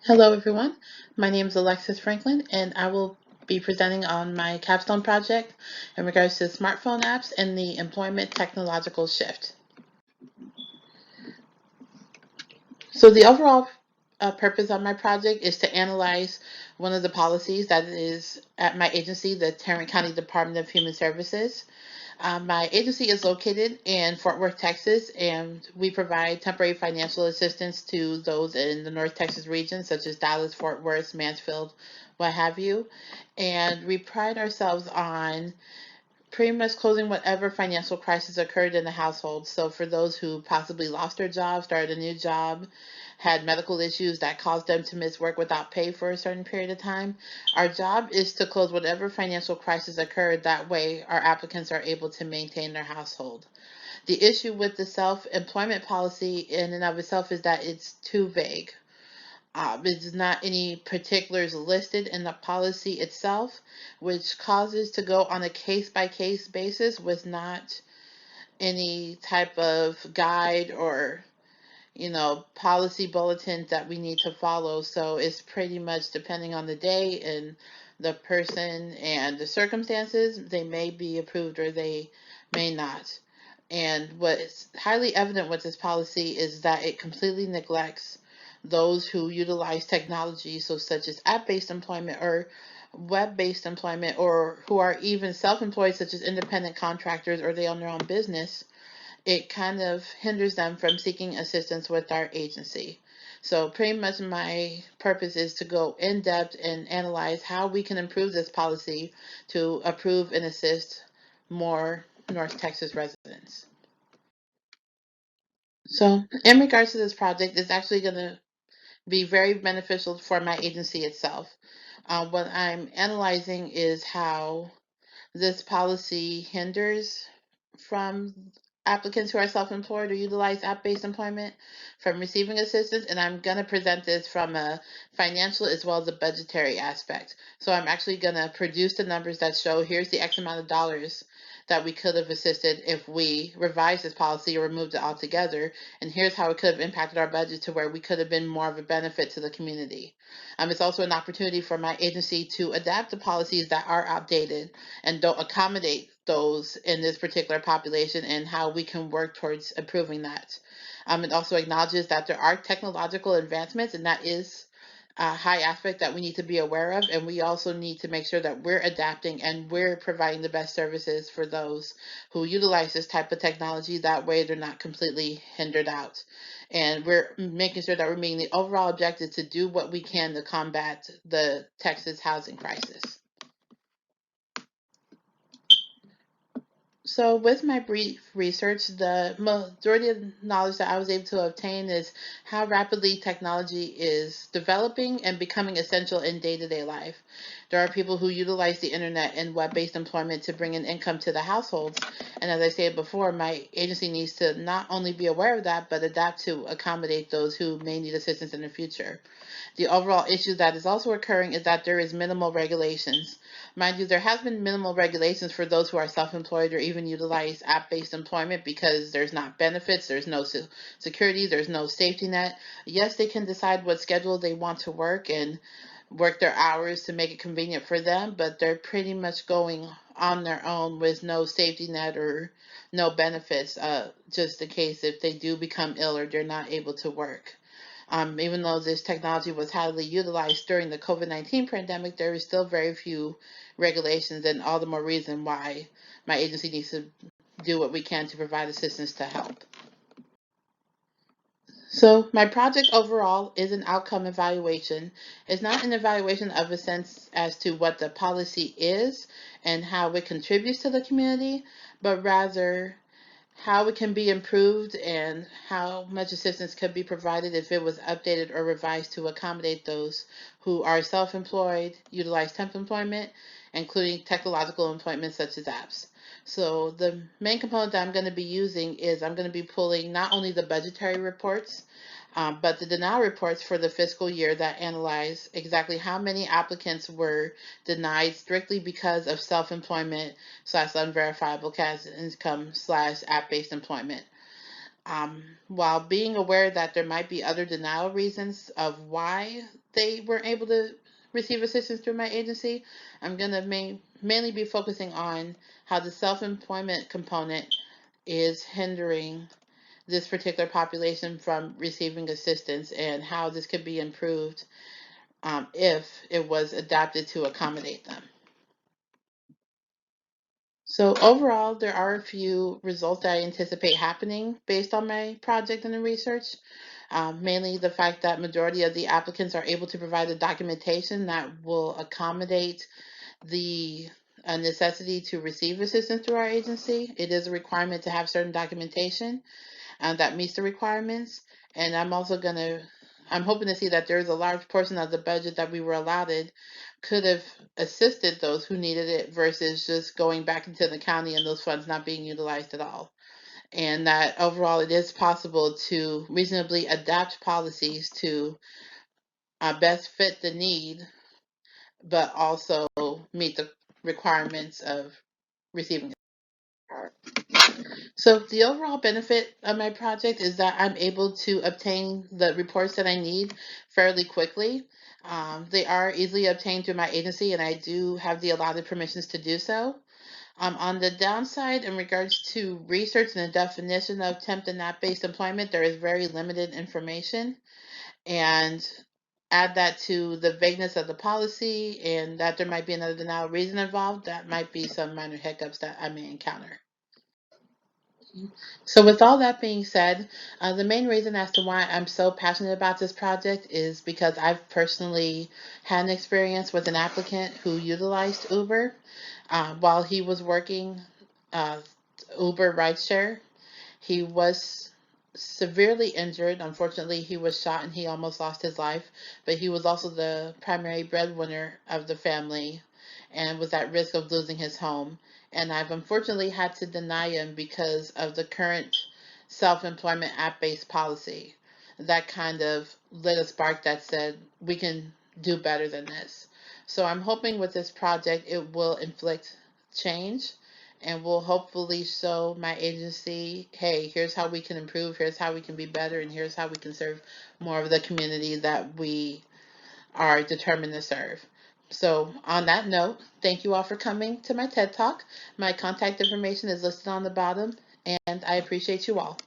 Hello, everyone. My name is Alexis Franklin, and I will be presenting on my capstone project in regards to smartphone apps and the employment technological shift. So, the overall purpose of my project is to analyze one of the policies that is at my agency, the Tarrant County Department of Human Services. My agency is located in Fort Worth, Texas, and we provide temporary financial assistance to those in the North Texas region, such as Dallas, Fort Worth, Mansfield, what have you. And we pride ourselves on pretty much closing whatever financial crisis occurred in the household. So, for those who possibly lost their job, started a new job, had medical issues that caused them to miss work without pay for a certain period of time, our job is to close whatever financial crisis occurred. That way, our applicants are able to maintain their household. The issue with the self employment policy in and of itself is that it's too vague. There's not any particulars listed in the policy itself, which causes to go on a case by case basis with not any type of guide or policy bulletins that we need to follow. So it's pretty much depending on the day and the person and the circumstances, they may be approved or they may not. And what is highly evident with this policy is that it completely neglects those who utilize technology, so such as app-based employment or web-based employment, or who are even self-employed, such as independent contractors, or they own their own business. It kind of hinders them from seeking assistance with our agency. So pretty much my purpose is to go in depth and analyze how we can improve this policy to approve and assist more North Texas residents. So in regards to this project, it's actually going to be very beneficial for my agency itself. What I'm analyzing is how this policy hinders from applicants who are self-employed or utilize app-based employment from receiving assistance, and I'm going to present this from a financial as well as a budgetary aspect. So I'm actually going to produce the numbers that show here's the X amount of dollars that we could have assisted if we revised this policy or removed it altogether, and here's how it could have impacted our budget to where we could have been more of a benefit to the community. It's also an opportunity for my agency to adapt the policies that are outdated and don't accommodate those in this particular population and how we can work towards improving that. It also acknowledges that there are technological advancements, and that is a high aspect that we need to be aware of. And we also need to make sure that we're adapting and we're providing the best services for those who utilize this type of technology. That way, they're not completely hindered out. And we're making sure that we're meeting the overall objective to do what we can to combat the Texas housing crisis. So, with my brief research, the majority of the knowledge that I was able to obtain is how rapidly technology is developing and becoming essential in day to day life. There are people who utilize the internet and web based employment to bring in income to the households. And as I said before, my agency needs to not only be aware of that, but adapt to accommodate those who may need assistance in the future. The overall issue that is also occurring is that there is minimal regulations. Mind you, there has been minimal regulations for those who are self-employed or even utilize app-based employment because there's not benefits, there's no security, there's no safety net. Yes, they can decide what schedule they want to work and work their hours to make it convenient for them, but they're pretty much going on their own with no safety net or no benefits, just in case if they do become ill or they're not able to work. Even though this technology was highly utilized during the COVID-19 pandemic, there is still very few regulations, and all the more reason why my agency needs to do what we can to provide assistance to help. So my project overall is an outcome evaluation. It's not an evaluation of a sense as to what the policy is and how it contributes to the community, but rather how it can be improved and how much assistance could be provided if it was updated or revised to accommodate those who are self-employed, utilize temp employment, including technological employment such as apps. So the main component that I'm going to be using is I'm going to be pulling not only the budgetary reports, but the denial reports for the fiscal year that analyze exactly how many applicants were denied strictly because of self-employment slash unverifiable cash income slash app-based employment. While being aware that there might be other denial reasons of why they weren't able to receive assistance through my agency. I'm going to mainly be focusing on how the self-employment component is hindering this particular population from receiving assistance and how this could be improved if it was adapted to accommodate them. So overall, there are a few results that I anticipate happening based on my project and the research. Mainly the fact that majority of the applicants are able to provide the documentation that will accommodate the necessity to receive assistance through our agency. It is a requirement to have certain documentation that meets the requirements. And I'm hoping to see that there's a large portion of the budget that we were allotted could have assisted those who needed it versus just going back into the county and those funds not being utilized at all. And that overall it is possible to reasonably adapt policies to best fit the need, but also meet the requirements of receiving. So the overall benefit of my project is that I'm able to obtain the reports that I need fairly quickly. They are easily obtained through my agency, and I do have the allotted permissions to do so. On the downside, in regards to research and the definition of temp and not-based employment, there is very limited information. And add that to the vagueness of the policy and that there might be another denial reason involved, that might be some minor hiccups that I may encounter. So, with all that being said, the main reason as to why I'm so passionate about this project is because I've personally had an experience with an applicant who utilized Uber while he was working uh, Uber rideshare. He was severely injured. Unfortunately, he was shot and he almost lost his life, but he was also the primary breadwinner of the family and was at risk of losing his home. And I've unfortunately had to deny him because of the current self-employment app-based policy. That kind of lit a spark that said we can do better than this. So I'm hoping with this project it will inflict change and will hopefully show my agency, hey, here's how we can improve, here's how we can be better, and here's how we can serve more of the community that we are determined to serve. So, on that note, thank you all for coming to my TED Talk. My contact information is listed on the bottom, and I appreciate you all.